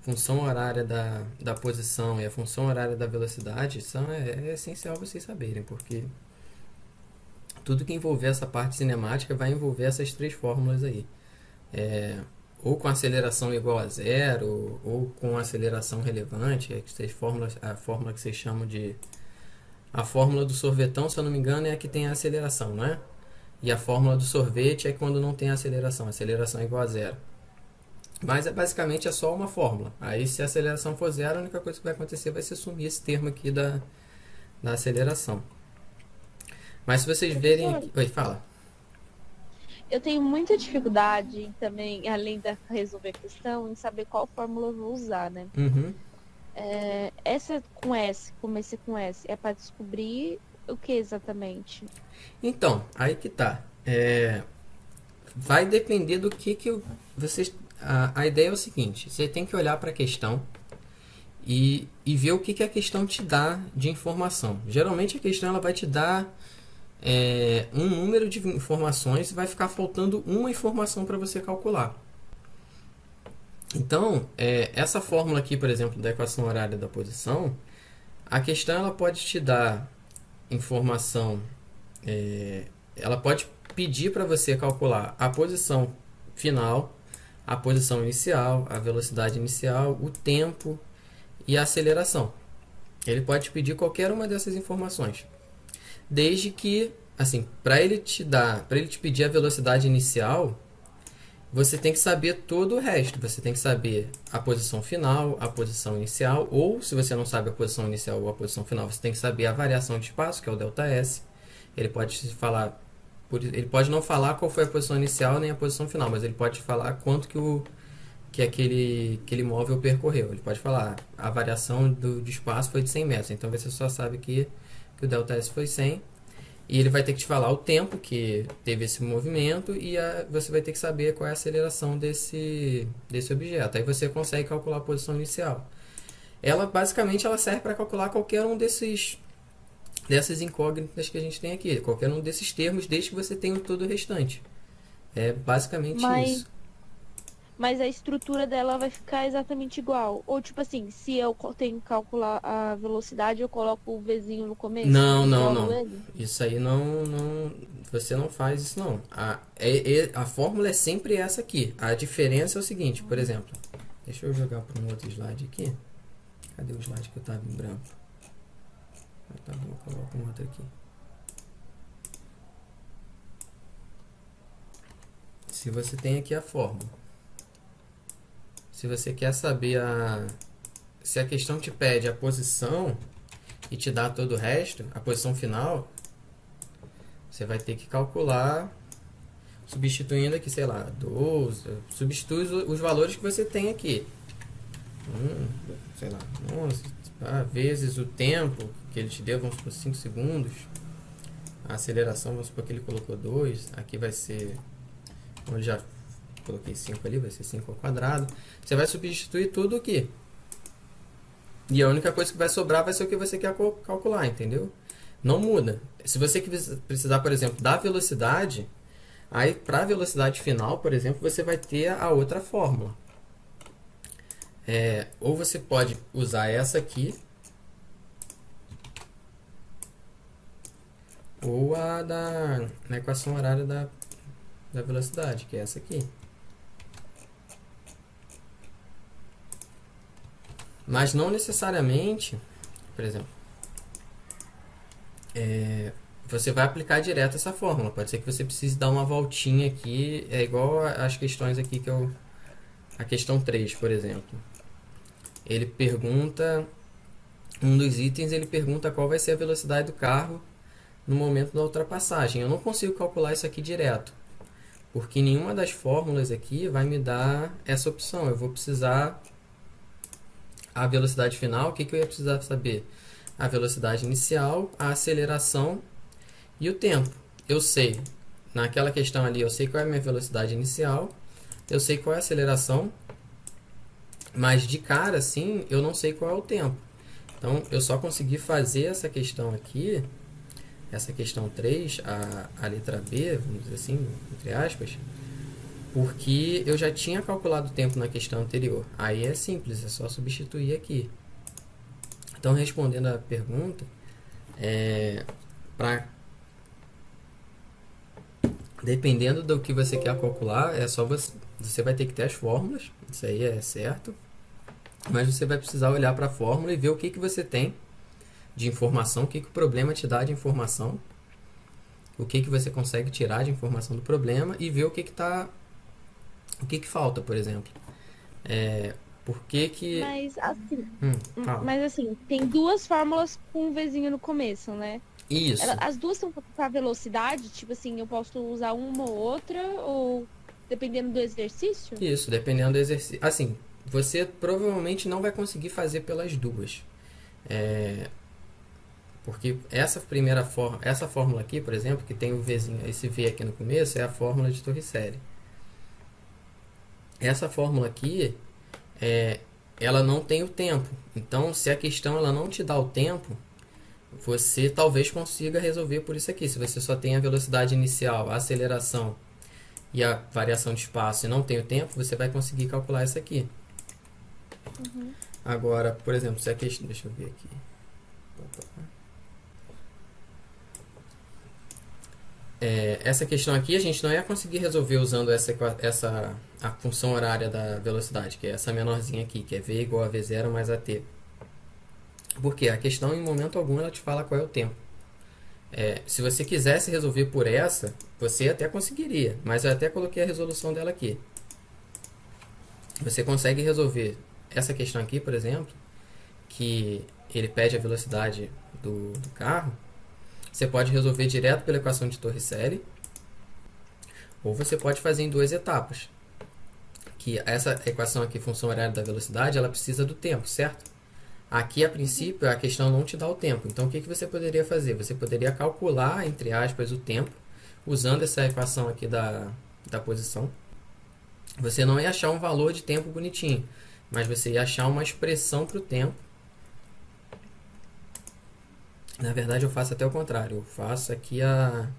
função horária da posição e a função horária da velocidade, é essencial vocês saberem, porque tudo que envolver essa parte cinemática vai envolver essas três fórmulas aí. Ou com aceleração igual a zero, ou com aceleração relevante, a fórmula que vocês chamam de... A fórmula do sorvetão, se eu não me engano, é a que tem a aceleração, não é? E a fórmula do sorvete é quando não tem aceleração é igual a zero. Mas basicamente é só uma fórmula. Aí se a aceleração for zero, a única coisa que vai acontecer vai ser sumir esse termo aqui da aceleração. Mas se vocês verem aqui... Oi, fala. Eu tenho muita dificuldade também, além de resolver a questão, em saber qual fórmula eu vou usar, né? Uhum. Essa com S, comecei com S, é para descobrir o que exatamente? Então, aí que tá. Vai depender do que vocês... A ideia é o seguinte, você tem que olhar para a questão e ver o que a questão te dá de informação. Geralmente a questão ela vai te dar um número de informações e vai ficar faltando uma informação para você calcular. Então, essa fórmula aqui, por exemplo, da equação horária da posição, a questão ela pode te dar informação, ela pode pedir para você calcular a posição final, a posição inicial, a velocidade inicial, o tempo e a aceleração. Ele pode te pedir qualquer uma dessas informações. Desde que, assim, para ele te pedir a velocidade inicial, você tem que saber todo o resto. Você tem que saber a posição final, a posição inicial, ou se você não sabe a posição inicial ou a posição final, você tem que saber a variação de espaço, que é o ΔS. Ele pode falar, ele pode não falar qual foi a posição inicial nem a posição final, mas ele pode falar quanto que aquele móvel percorreu. Ele pode falar, a variação de espaço foi de 100 metros, então você só sabe que o ΔS foi 100. E ele vai ter que te falar o tempo que teve esse movimento e você vai ter que saber qual é a aceleração desse objeto. Aí você consegue calcular a posição inicial. Ela basicamente ela serve para calcular qualquer um dessas incógnitas que a gente tem aqui, qualquer um desses termos, desde que você tenha todo o restante. É basicamente isso. Mas a estrutura dela vai ficar exatamente igual. Ou tipo assim, se eu tenho que calcular a velocidade, eu coloco o Vzinho no começo? Não. Ele? Isso aí você não faz isso não. A fórmula é sempre essa aqui. A diferença é o seguinte, por exemplo. Deixa eu jogar para um outro slide aqui. Cadê o slide que eu estava em branco? Tá bom, eu coloco um outro aqui. Se você tem aqui a fórmula. Se você quer saber se a questão te pede a posição e te dá todo o resto, a posição final, você vai ter que calcular substituindo aqui, sei lá, 12, substitui os valores que você tem aqui. Sei lá, 11, vezes o tempo que ele te deu, vamos supor, 5 segundos. A aceleração, vamos supor que ele colocou 2, aqui vai ser, onde já coloquei 5 ali, vai ser 5 ao quadrado. Você vai substituir tudo aqui. E a única coisa que vai sobrar vai ser o que você quer calcular, entendeu? Não muda. Se você precisar, por exemplo, da velocidade, aí para a velocidade final, por exemplo, você vai ter a outra fórmula. Ou você pode usar essa aqui, ou na equação horária da velocidade, que é essa aqui. Mas não necessariamente, por exemplo, você vai aplicar direto essa fórmula. Pode ser que você precise dar uma voltinha aqui, é igual as questões aqui a questão 3, por exemplo. Ele pergunta, um dos itens, ele pergunta qual vai ser a velocidade do carro no momento da ultrapassagem. Eu não consigo calcular isso aqui direto, porque nenhuma das fórmulas aqui vai me dar essa opção. Eu vou precisar a velocidade final. O que eu ia precisar saber? A velocidade inicial, a aceleração e o tempo. Eu sei, naquela questão ali, eu sei qual é a minha velocidade inicial, eu sei qual é a aceleração, mas de cara, assim, eu não sei qual é o tempo. Então, eu só consegui fazer essa questão aqui, essa questão 3, a letra B, vamos dizer assim, entre aspas, porque eu já tinha calculado o tempo na questão anterior. Aí é simples, é só substituir aqui. Então, respondendo a pergunta, dependendo do que você quer calcular, é só você vai ter que ter as fórmulas, isso aí é certo, mas você vai precisar olhar para a fórmula e ver o que você tem de informação, o que o problema te dá de informação, o que você consegue tirar de informação do problema e ver o que falta, por exemplo. Por que... Mas assim, tem duas fórmulas com um Vzinho no começo, né? Isso. As duas são para velocidade, tipo assim, eu posso usar uma ou outra, ou dependendo do exercício? Isso, dependendo do exercício. Assim, você provavelmente não vai conseguir fazer pelas duas. Porque essa fórmula aqui, por exemplo, que tem o Vzinho, esse V aqui no começo, é a fórmula de Torricelli. Essa fórmula aqui, ela não tem o tempo. Então, se a questão ela não te dá o tempo, você talvez consiga resolver por isso aqui. Se você só tem a velocidade inicial, a aceleração e a variação de espaço e não tem o tempo, você vai conseguir calcular isso aqui. Uhum. Agora, por exemplo, se a questão... Deixa eu ver aqui. Essa questão aqui a gente não ia conseguir resolver usando a função horária da velocidade, que é essa menorzinha aqui, que é V igual a V0 mais AT. Porque a questão em momento algum ela te fala qual é o tempo. Se você quisesse resolver por essa, você até conseguiria, mas eu até coloquei a resolução dela aqui. você consegue resolver essa questão aqui, por exemplo, que ele pede a velocidade do carro. Você pode resolver direto pela equação de Torricelli, ou você pode fazer em duas etapas. Que essa equação aqui, função horária da velocidade, ela precisa do tempo, certo? Aqui, a princípio, a questão não te dá o tempo. Então, o que você poderia fazer? Você poderia calcular, entre aspas, o tempo, usando essa equação aqui da posição. Você não ia achar um valor de tempo bonitinho, mas você ia achar uma expressão para o tempo. Na verdade, eu faço até o contrário. Eu faço aqui a...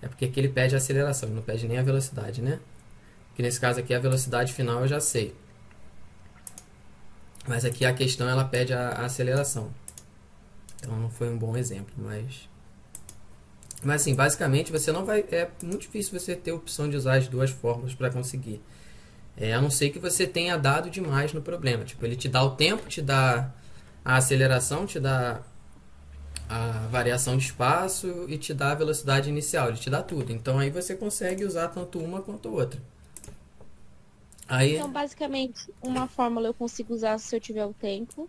É porque aqui ele pede a aceleração, ele não pede nem a velocidade, né? Que nesse caso aqui a velocidade final eu já sei. Mas aqui a questão ela pede a aceleração. Então não foi um bom exemplo, mas assim, basicamente você não vai... É muito difícil você ter a opção de usar as duas fórmulas para conseguir. A não ser que você tenha dado demais no problema. Tipo, ele te dá o tempo, te dá a aceleração, te dá a variação de espaço e te dá a velocidade inicial. Ele te dá tudo. Então aí você consegue usar tanto uma quanto outra. Aí, Então, basicamente, uma fórmula eu consigo usar se eu tiver o tempo.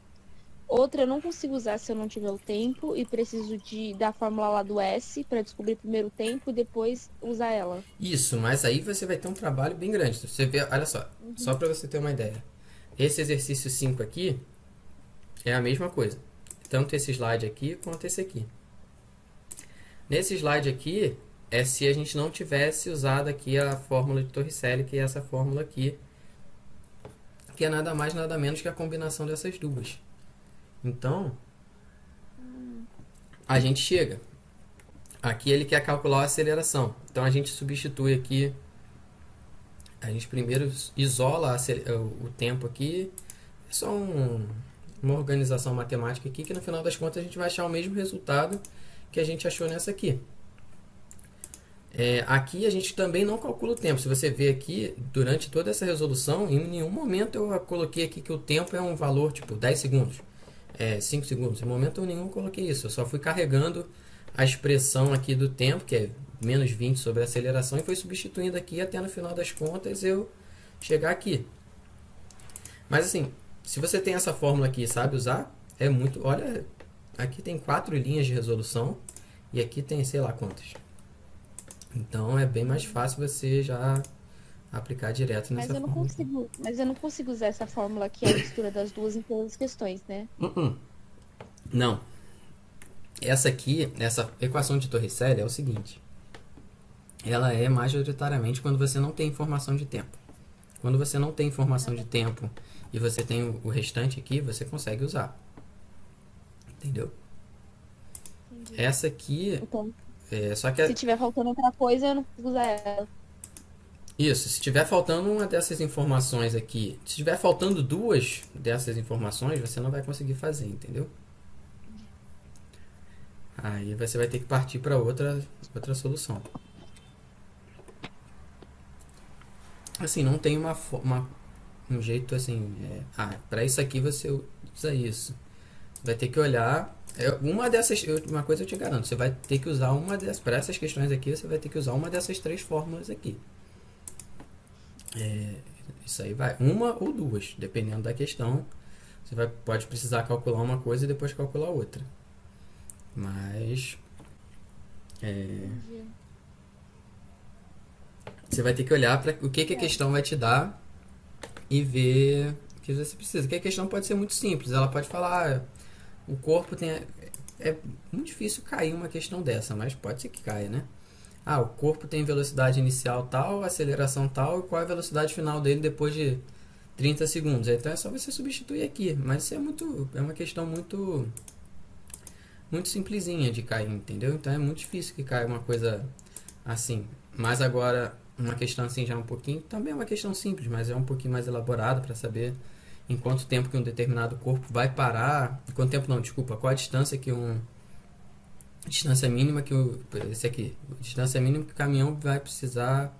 Outra eu não consigo usar se eu não tiver o tempo e preciso da fórmula lá do S para descobrir primeiro o tempo e depois usar ela. isso, mas aí você vai ter um trabalho bem grande. Você vê, olha só para você ter uma ideia. Esse exercício 5 aqui é a mesma coisa. Tanto esse slide aqui quanto esse aqui. Nesse slide aqui é se a gente não tivesse usado aqui a fórmula de Torricelli, que é essa fórmula aqui, que é nada mais nada menos que a combinação dessas duas. Então, a gente chega. Aqui ele quer calcular a aceleração. Então a gente substitui aqui. A gente primeiro isola o tempo aqui. É só uma organização matemática aqui, que no final das contas a gente vai achar o mesmo resultado que a gente achou nessa aqui. Aqui a gente também não calcula o tempo. Se você ver aqui, durante toda essa resolução, em nenhum momento eu coloquei aqui que o tempo é um valor tipo 10 segundos, 5 segundos. Em momento nenhum eu coloquei isso. Eu só fui carregando a expressão aqui do tempo, que é menos 20 sobre a aceleração, e fui substituindo aqui até no final das contas eu chegar aqui. Mas assim, se você tem essa fórmula aqui e sabe usar, é muito... Olha, aqui tem 4 linhas de resolução e aqui tem sei lá quantas. Então é bem mais fácil você já aplicar direto nessa fórmula. Mas eu não consigo usar essa fórmula aqui, a mistura das duas em todas as questões, né? Não. Essa aqui, essa equação de Torricelli é o seguinte. Ela é majoritariamente quando você não tem informação de tempo. Quando você não tem informação de tempo e você tem o restante aqui, você consegue usar. Entendeu? Entendi. Essa aqui... Então, só que se tiver faltando outra coisa, eu não consigo usar ela. Isso, se tiver faltando uma dessas informações aqui, se tiver faltando duas dessas informações, você não vai conseguir fazer, entendeu? Aí você vai ter que partir para outra solução. Assim, não tem um jeito assim, para isso aqui você usa isso. Vai ter que olhar, uma coisa eu te garanto, você vai ter que usar para essas questões aqui, você vai ter que usar uma dessas 3 fórmulas aqui. Isso aí vai, uma ou duas, dependendo da questão. Você pode precisar calcular uma coisa e depois calcular outra. Mas você vai ter que olhar para o que a questão vai te dar e ver o que você precisa. Porque a questão pode ser muito simples. Ela pode falar, o corpo tem... É muito difícil cair uma questão dessa, mas pode ser que caia, né? O corpo tem velocidade inicial tal, aceleração tal, e qual é a velocidade final dele depois de 30 segundos. Então é só você substituir aqui. Mas isso é uma questão muito simplesinha de cair, entendeu? Então é muito difícil que caia uma coisa assim. Mas agora, uma questão assim já também é uma questão simples, mas é um pouquinho mais elaborada para saber em quanto tempo que um determinado corpo vai parar. Quanto tempo não, desculpa, qual a distância que distância mínima que distância mínima que o caminhão vai precisar.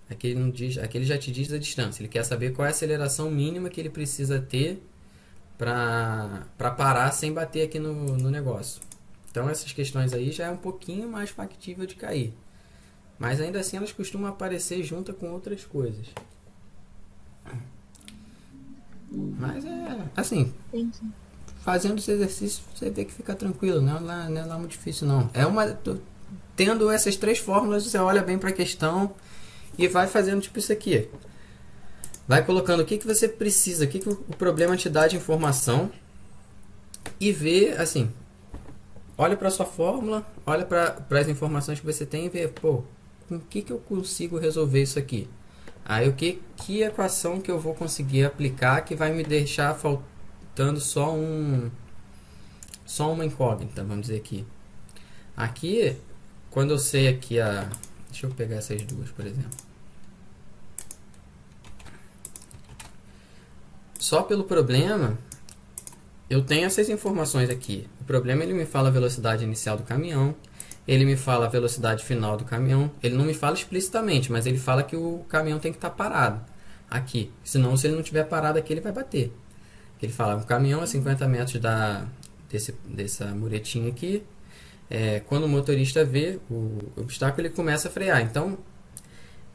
Aqui ele já te diz a distância. Ele quer saber qual é a aceleração mínima que ele precisa ter para parar sem bater aqui no negócio. Então essas questões aí já é um pouquinho mais factível de cair. Mas ainda assim elas costumam aparecer junto com outras coisas. Mas é assim, Entendi. fazendo esse exercício você vê que fica tranquilo, não é lá muito difícil não. Tendo essas três fórmulas, você olha bem para a questão e vai fazendo tipo isso aqui. Vai colocando o que você precisa, o que o problema te dá de informação e vê, assim, olha para sua fórmula, olha para as informações que você tem e vê, pô, com o que eu consigo resolver isso aqui? Aí que equação que eu vou conseguir aplicar que vai me deixar faltando só uma incógnita, vamos dizer aqui. Aqui, quando eu sei aqui deixa eu pegar essas duas, por exemplo. Só pelo problema, eu tenho essas informações aqui. O problema, ele me fala a velocidade inicial do caminhão, ele me fala a velocidade final do caminhão, ele não me fala explicitamente, mas ele fala que o caminhão tem que estar parado aqui. Senão, se ele não estiver parado aqui, ele vai bater. Ele fala, um caminhão a 50 metros dessa muretinha aqui, quando o motorista vê o obstáculo, ele começa a frear. Então,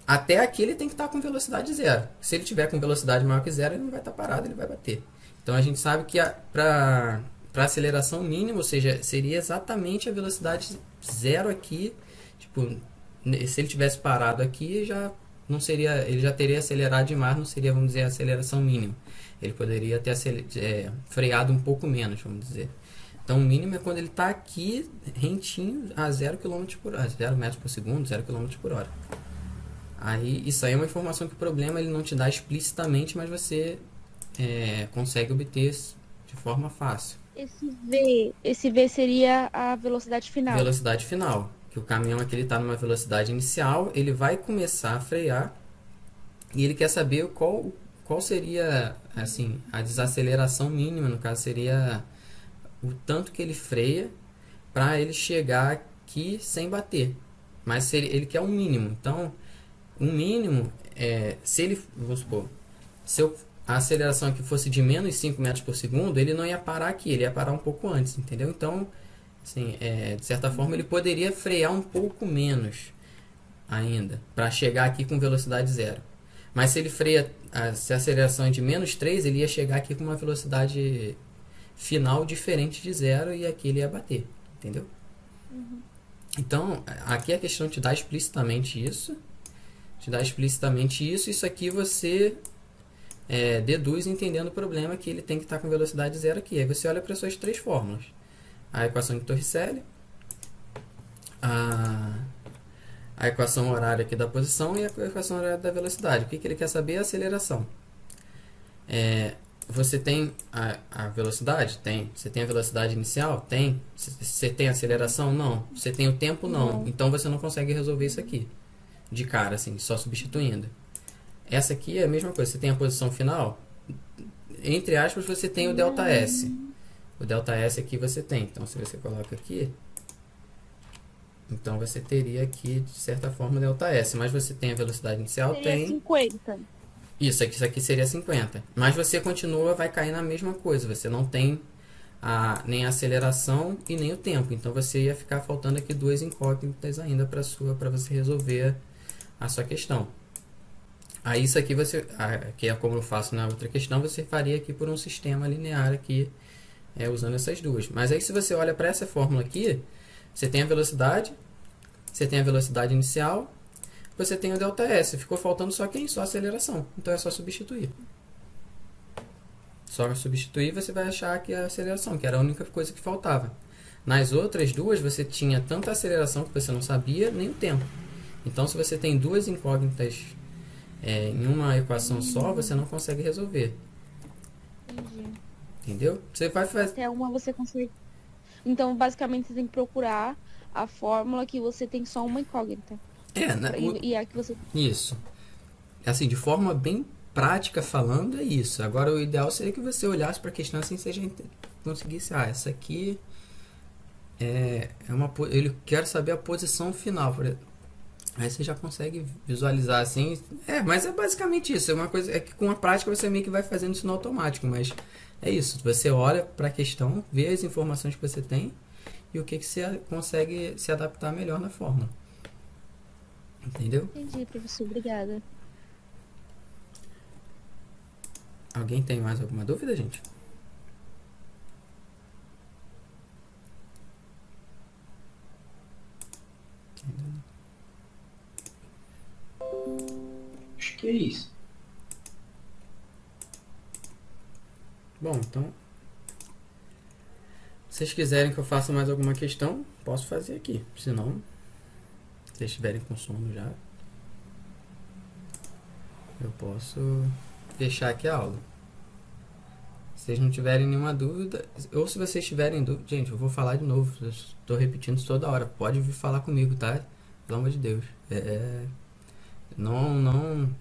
até aqui ele tem que estar com velocidade zero. Se ele tiver com velocidade maior que zero, ele não vai estar parado, ele vai bater. Então a gente sabe que para aceleração mínima, ou seja, seria exatamente a velocidade zero aqui. Tipo, se ele tivesse parado aqui, já não seria, ele já teria acelerado demais, não seria, vamos dizer, a aceleração mínima. Ele poderia ter freado um pouco menos, vamos dizer. Então o mínimo é quando ele está aqui rentinho a 0 km por hora, 0 metros por segundo, 0 km por hora. Aí, isso aí é uma informação que o problema ele não te dá explicitamente, mas você consegue obter de forma fácil. Esse V seria a velocidade final. Velocidade final. Que o caminhão aqui está numa velocidade inicial, ele vai começar a frear e ele quer saber qual seria assim, a desaceleração mínima, no caso seria o tanto que ele freia para ele chegar aqui sem bater. Mas ele quer um mínimo. Então, um mínimo, se ele, vamos supor, se a aceleração aqui fosse de menos 5 metros por segundo, ele não ia parar aqui, ele ia parar um pouco antes, entendeu? Então, assim, de certa forma, ele poderia frear um pouco menos ainda, para chegar aqui com velocidade zero. Mas se ele freia, se a aceleração é de menos 3, ele ia chegar aqui com uma velocidade final diferente de zero e aqui ele ia bater, entendeu? Então, aqui a questão te dá explicitamente isso. Isso aqui você deduz entendendo o problema que ele tem que estar com velocidade zero aqui. Aí você olha para as suas três fórmulas. A equação de Torricelli, a equação horária aqui da posição e a equação horária da velocidade. O que ele quer saber é a aceleração. Você tem a velocidade? Tem. Você tem a velocidade inicial? Tem. Você tem a aceleração? Não. Você tem o tempo? Não. Então você não consegue resolver isso aqui de cara, assim, só substituindo. Essa aqui é a mesma coisa. Você tem a posição final? Entre aspas, você tem o ΔS. O ΔS aqui você tem. Então, se você coloca aqui, então você teria aqui, de certa forma, o ΔS. Mas você tem a velocidade inicial? Seria Tem. 50. Isso aqui seria 50. Mas você continua, vai cair na mesma coisa. Você não tem nem a aceleração e nem o tempo. Então você ia ficar faltando aqui duas incógnitas ainda para você resolver a sua questão. Aí isso aqui que é como eu faço na outra questão, você faria aqui por um sistema linear aqui, usando essas duas. Mas aí se você olha para essa fórmula aqui, você tem a velocidade inicial, você tem o ΔS. Ficou faltando só quem? Só a aceleração. Então é só substituir. Só substituir, você vai achar que a aceleração, que era a única coisa que faltava. Nas outras duas, você tinha tanto a aceleração que você não sabia, nem o tempo. Então, se você tem duas incógnitas em uma equação só, você não consegue resolver. Entendi. Entendeu? Você vai fazer... Até uma você consegue. Então, basicamente, você tem que procurar a fórmula que você tem só uma incógnita. E a que você... Isso. Assim, de forma bem prática falando, é isso. Agora, o ideal seria que você olhasse para a questão assim, você já conseguisse... essa aqui ele quer saber a posição final. Aí você já consegue visualizar assim. Mas é basicamente isso. É uma coisa que com a prática você meio que vai fazendo isso no automático. Mas é isso. Você olha para a questão, vê as informações que você tem e o que você consegue se adaptar melhor na fórmula. Entendeu? Entendi, professor. Obrigada. Alguém tem mais alguma dúvida, gente? Acho que é isso. Bom, então, se vocês quiserem que eu faça mais alguma questão, posso fazer aqui. Se não, se vocês estiverem com sono já, eu posso fechar aqui a aula. Se vocês não tiverem nenhuma dúvida, ou se vocês tiverem dúvida, gente, eu vou falar de novo. Eu estou repetindo isso toda hora. Pode vir falar comigo, tá? Pelo amor de Deus. Não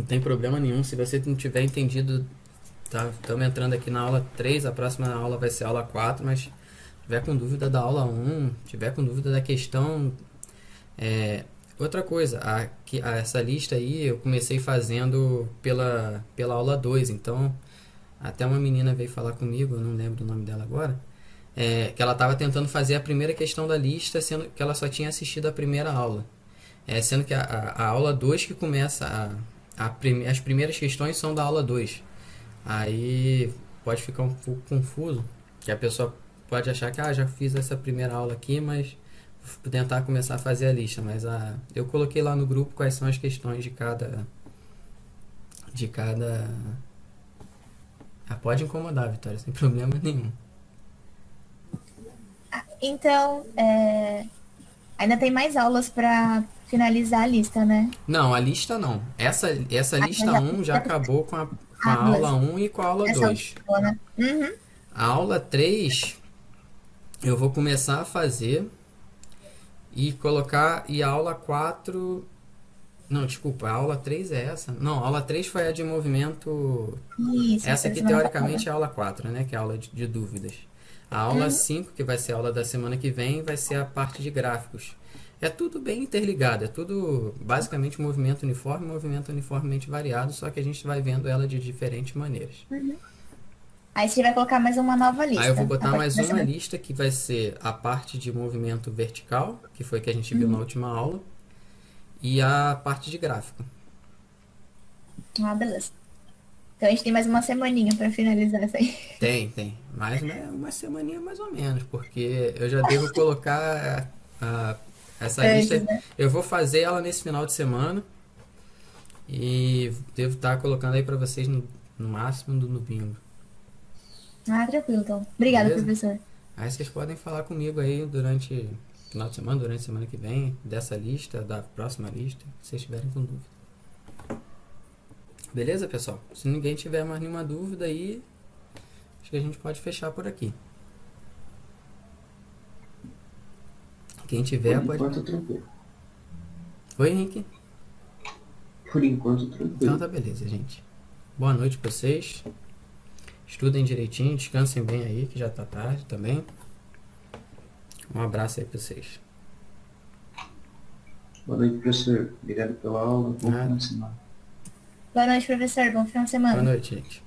tem problema nenhum. Se você não tiver entendido, tá? Estamos entrando aqui na aula 3, a próxima aula vai ser a aula 4, mas tiver com dúvida da aula 1, tiver com dúvida da questão. Outra coisa, essa lista aí eu comecei fazendo pela aula 2, então até uma menina veio falar comigo, eu não lembro o nome dela agora, que ela estava tentando fazer a primeira questão da lista, sendo que ela só tinha assistido a primeira aula. Sendo que a aula 2 que começa, as primeiras questões são da aula 2. Aí pode ficar um pouco confuso, que a pessoa pode achar que já fiz essa primeira aula aqui, mas vou tentar começar a fazer a lista. Mas eu coloquei lá no grupo quais são as questões de cada. Pode incomodar, Vitória, sem problema nenhum. Então, ainda tem mais aulas para finalizar a lista, né? Não, a lista não. Essa lista 1 já acabou com a beleza. aula 1 e com a aula Essa 2. aula, né? Uhum. A aula 3 eu vou começar a fazer e colocar. E a aula 4. Não, desculpa, a aula 3 é essa. Não, a aula 3 foi a de movimento. Isso, Essa aqui, semana teoricamente, é a aula 4, né? Que é a aula de dúvidas. A aula 5, que vai ser a aula da semana que vem, vai ser a parte de gráficos. É tudo bem interligado, é tudo basicamente movimento uniformemente variado, só que a gente vai vendo ela de diferentes maneiras. Aí você vai colocar mais uma nova lista. Aí eu vou botar a mais partir uma dessa- lista que vai ser a parte de movimento vertical, que foi que a gente viu na última aula, e a parte de gráfico. Ah, beleza. Então a gente tem mais uma semaninha para finalizar isso aí. Tem. Mais uma semaninha mais ou menos, porque eu já devo colocar essa Antes, lista. né? Eu vou fazer ela nesse final de semana e devo estar colocando aí para vocês no máximo no domingo. Ah, tranquilo, então. Obrigada, Beleza? professor. Aí vocês podem falar comigo aí durante o final de semana, durante a semana que vem, dessa lista, da próxima lista, se vocês tiverem com dúvida. Beleza, pessoal? Se ninguém tiver mais nenhuma dúvida aí, acho que a gente pode fechar por aqui. Quem tiver Por pode. enquanto, tranquilo. Oi, Henrique. Por enquanto, Então tranquilo. tá beleza, gente. Boa noite pra vocês. Estudem direitinho, descansem bem aí, que já tá tarde também. Um abraço aí pra vocês. Boa noite, professor. Obrigado pela aula. Bom Nada. final de semana. Boa noite, professor. Bom final de semana. Boa noite, gente.